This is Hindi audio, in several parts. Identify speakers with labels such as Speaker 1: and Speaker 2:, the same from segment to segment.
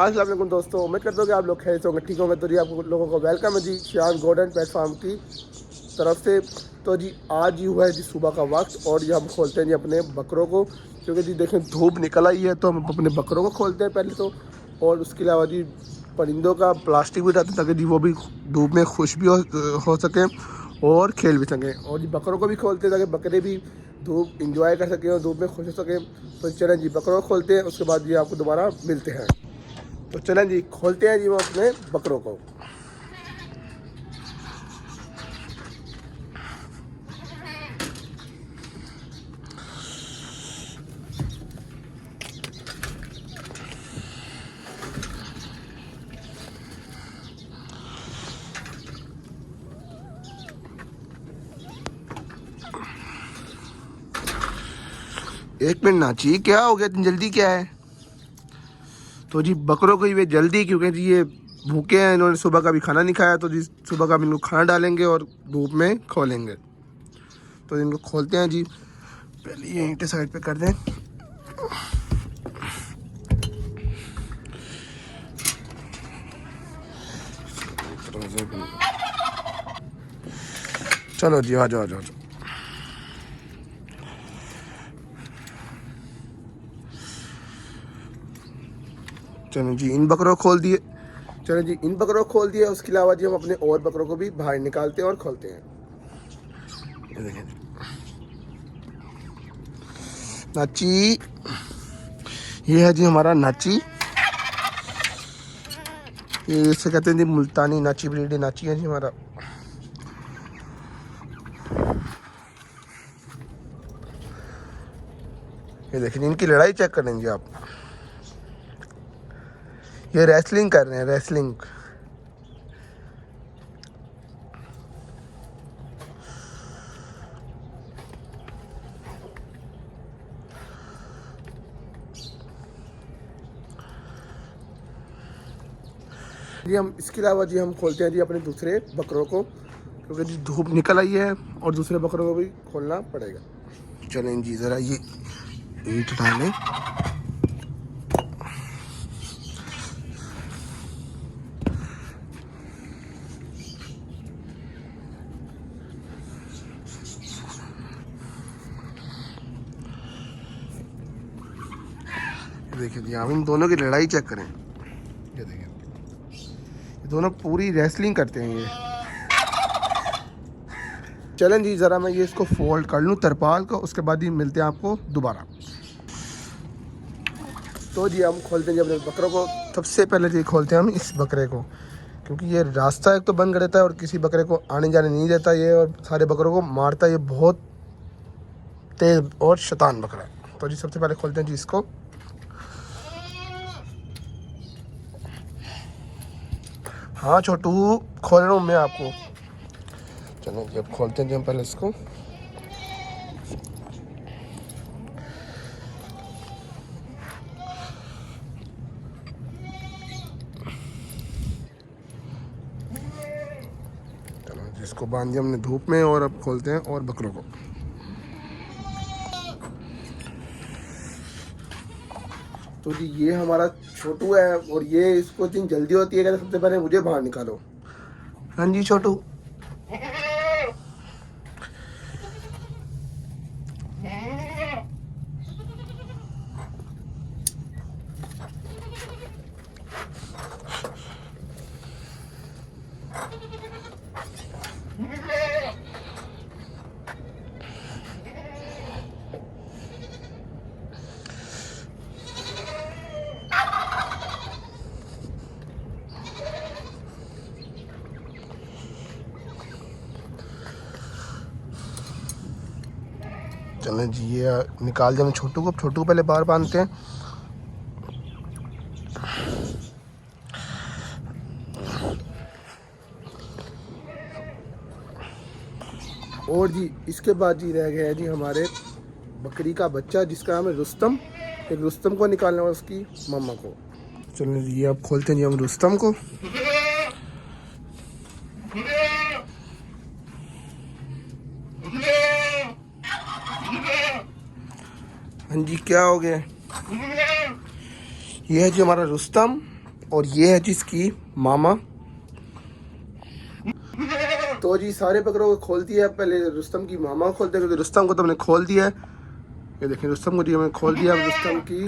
Speaker 1: अस्सलाम वालेकुम दोस्तों, उम्मीद करता हूँ कि आप लोग खैरियत से होंगे, ठीक होंगे। तो जी आप लोगों को वेलकम है जी शियान गोल्डन प्लेटफार्म की तरफ से। तो जी आज ही हुआ है जी सुबह का वक्त और जी हम खोलते हैं जी अपने बकरों को, क्योंकि जी देखें धूप निकल आई है तो हम अपने बकरों को खोलते हैं पहले तो। और उसके अलावा जी परिंदों का प्लास्टिक भी डालते हैं ताकि जी वो भी धूप में खुश भी हो सकें और खेल भी सकें। और जी बकरों को भी खोलते हैं ताकि बकरे भी धूप इंजॉय कर सकें और धूप में खुश हो सकें। तो चलें जी बकरों को खोलते हैं, उसके बाद जी आपको दोबारा मिलते हैं। तो चलें जी खोलते हैं जी वो अपने बकरों को। एक मिनट नाची, क्या हो गया इतनी जल्दी क्या है? तो जी बकरों को ये जल्दी क्योंकि जी ये भूखे हैं, इन्होंने सुबह का भी खाना नहीं खाया। तो जी सुबह का भी इनको खाना डालेंगे और धूप में खोलेंगे। तो इनको खोलते हैं जी, पहले ये ईंटें साइड पे कर दें। चलो जी आ जाओ आ जाओ। चलो जी इन बकरों को खोल दिए। चलो जी इन बकरों को खोल दिए, उसके अलावा जी हम अपने और बकरों को भी बाहर निकालते हैं और खोलते हैं। ये देखें नाची, ये है जी हमारा नाची। ये इसे कहते हैं जी मुल्तानी नाची, ब्रीड नाची है जी हमारा। ये देखिए इनकी लड़ाई चेक करेंगे आप, ये रेसलिंग कर रहे हैं, रेसलिंग। जी हम इसके अलावा जी हम खोलते हैं जी अपने दूसरे बकरों को, क्योंकि जी धूप निकल आई है और दूसरे बकरों को भी खोलना पड़ेगा। चलें जी ज़रा ये ईंट डालें। देखिए जी हम इन दोनों की लड़ाई चेक करें। ये देखिए ये दोनों पूरी रेसलिंग करते हैं ये। चलें जी ज़रा मैं ये इसको फोल्ड कर लूँ तरपाल को, उसके बाद ही मिलते हैं आपको दोबारा। तो जी हम खोलते हैं जी अपने बकरों को। सबसे पहले जी खोलते हैं हम इस बकरे को, क्योंकि ये रास्ता एक तो बंद कर देता है और किसी बकरे को आने जाने नहीं देता ये, और सारे बकरों को मारता है। ये बहुत तेज़ और शैतान बकरा है। तो जी सबसे पहले खोलते हैं जी इसको। हाँ छोटू खोल रहा हूँ मैं आपको। चलो जी अब खोलते हैं जी हम पहले इसको। चलो जी इसको बांध दिया हमने धूप में, और अब खोलते हैं और बकरों को। तो जी ये हमारा छोटू है और ये इसको इतनी जल्दी होती है कि सबसे पहले मुझे बाहर निकालो। हाँ जी छोटू। चलें जी ये निकाल दिया हमने छोटू को। छोटू को पहले बाहर बांधते हैं। और जी इसके बाद जी रह गया है जी हमारे बकरी का बच्चा, जिसका नाम है रुस्तम। एक रुस्तम को निकालना है उसकी मम्मा को। चलिए जी अब खोलते हैं जी हम रुस्तम को। हाँ जी क्या हो गया? ये है जी हमारा रुस्तम। और ये है जिसकी मामा। तो जी सारे बकरों को खोल दिया। पहले रुस्तम की मामा को खोलते हैं क्योंकि रुस्तम को तो हमने खोल दिया है। ये देखें रुस्तम को जी हमने खोल दिया। अब रुस्तम की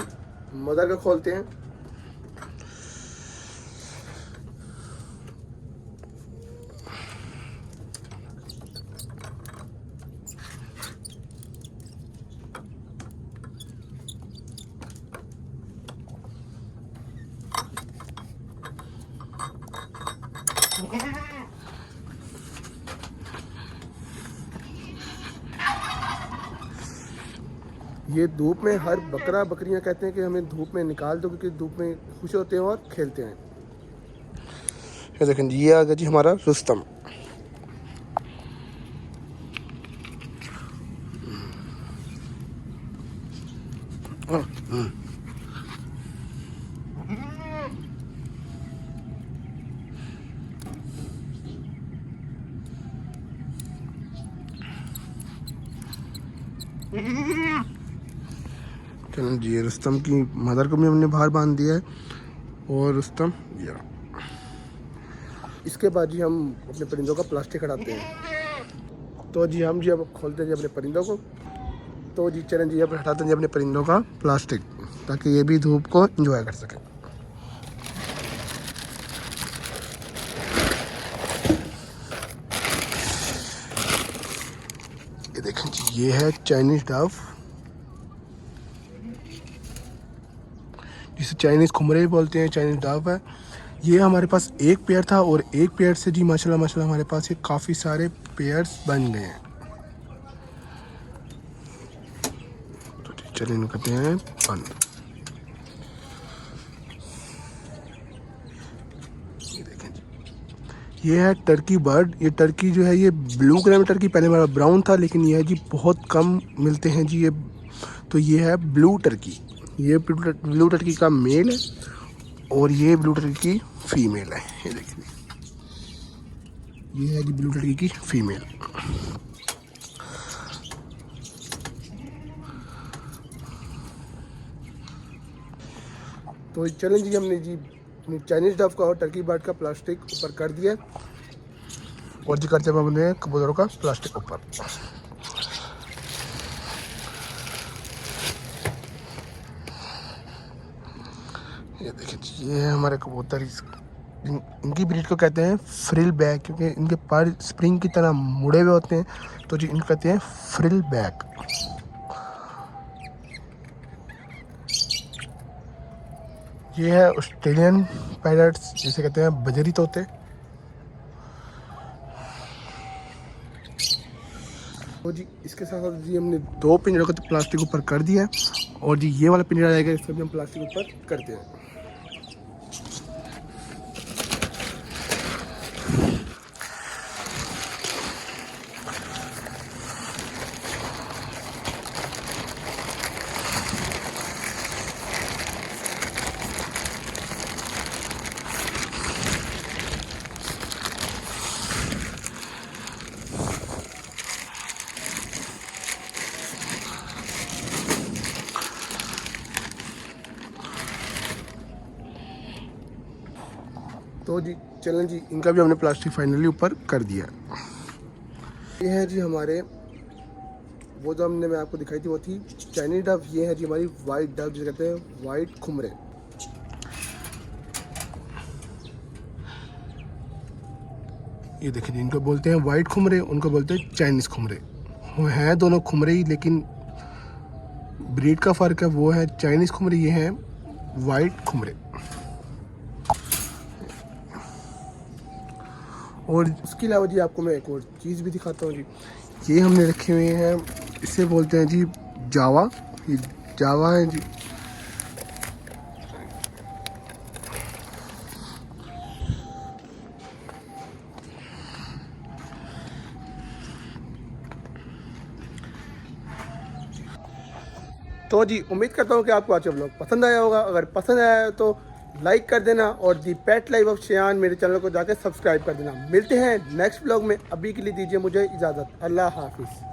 Speaker 1: मदर को खोलते हैं। ये धूप में हर बकरा बकरियां कहते हैं कि हमें धूप में निकाल दो क्योंकि धूप में खुश होते हैं और खेलते हैं। ये देखें जी ये आ गया जी हमारा रुस्तम। चलो जी रुस्तम की मदर को भी हमने बाहर बांध दिया है और रुस्तम या इसके बाद जी हम अपने परिंदों का प्लास्टिक हटाते हैं। तो जी हम जी अब खोलते हैं जी अपने परिंदों को। तो जी चलें जी अब हटाते हैं जी अपने परिंदों का प्लास्टिक ताकि ये भी धूप को एंजॉय कर सकें। ये देखें जी ये है चाइनीज डव जिसे चाइनीज खुमरे भी बोलते हैं। चाइनीज डव है। ये हमारे पास एक पेयर था और एक पेयर से जी माशाल्लाह माशाल्लाह हमारे पास ये काफ़ी सारे पेयर्स बन गए हैं। तो चलिए इनको करते हैं बंद। ये देखें जी ये है टर्की बर्ड। ये टर्की जो है ये ब्लू कलर में टर्की, पहले हमारा ब्राउन था लेकिन ये है जी बहुत कम मिलते हैं जी ये। तो ये है ब्लू टर्की। ये ब्लू टर्की का मेल है और ये ब्लू टर्की की फीमेल है। ये देखिए ये है जी ब्लू टर्की की फीमेल। तो चलें जी हमने जी चाइनीज डव का और टर्की बर्ड का प्लास्टिक ऊपर कर दिया और जी करते हैं हमने कबूतरों का प्लास्टिक ऊपर। ये देखिए ये है हमारे कबूतर। इनकी ब्रीड को कहते हैं फ्रिल बैक क्योंकि इनके पर स्प्रिंग की तरह मुड़े हुए होते हैं। तो जी इनको कहते हैं फ्रिल बैक। ये है ऑस्ट्रेलियन पैरट्स जिसे कहते हैं बजरी तोते। तो जी इसके साथ साथ जी हमने 2 पिंजरों को तो प्लास्टिक ऊपर कर दिया है और जी ये वाला पिंजरा रहेगा इसको भी हम प्लास्टिक ऊपर करते हैं। तो जी चलें जी इनका भी हमने प्लास्टिक फाइनली ऊपर कर दिया। ये है जी हमारे वो जो हमने मैं आपको दिखाई थी वो थी चाइनीज डव। ये है जी हमारी वाइट डव जिसे कहते हैं वाइट खुमरे। ये देखिए इनको बोलते हैं वाइट खुमरे, उनको बोलते हैं चाइनीज खुमरे। वो हैं दोनों खुमरे ही लेकिन ब्रीड का फ़र्क है। वो है चाइनीज खुमरे, ये हैं वाइट खुमरे। और उसके अलावा जी आपको मैं एक और चीज़ भी दिखाता हूँ जी। ये हमने रखे हुए हैं, इसे बोलते हैं जी जावा। ये जावा है जी। तो जी उम्मीद करता हूँ कि आपको आज व्लॉग पसंद आया होगा। अगर पसंद आया तो लाइक कर देना और दी पेट लाइफ ऑफ शेयान मेरे चैनल को जाकर सब्सक्राइब कर देना। मिलते हैं नेक्स्ट व्लॉग में। अभी के लिए दीजिए मुझे इजाज़त। अल्लाह हाफिज़।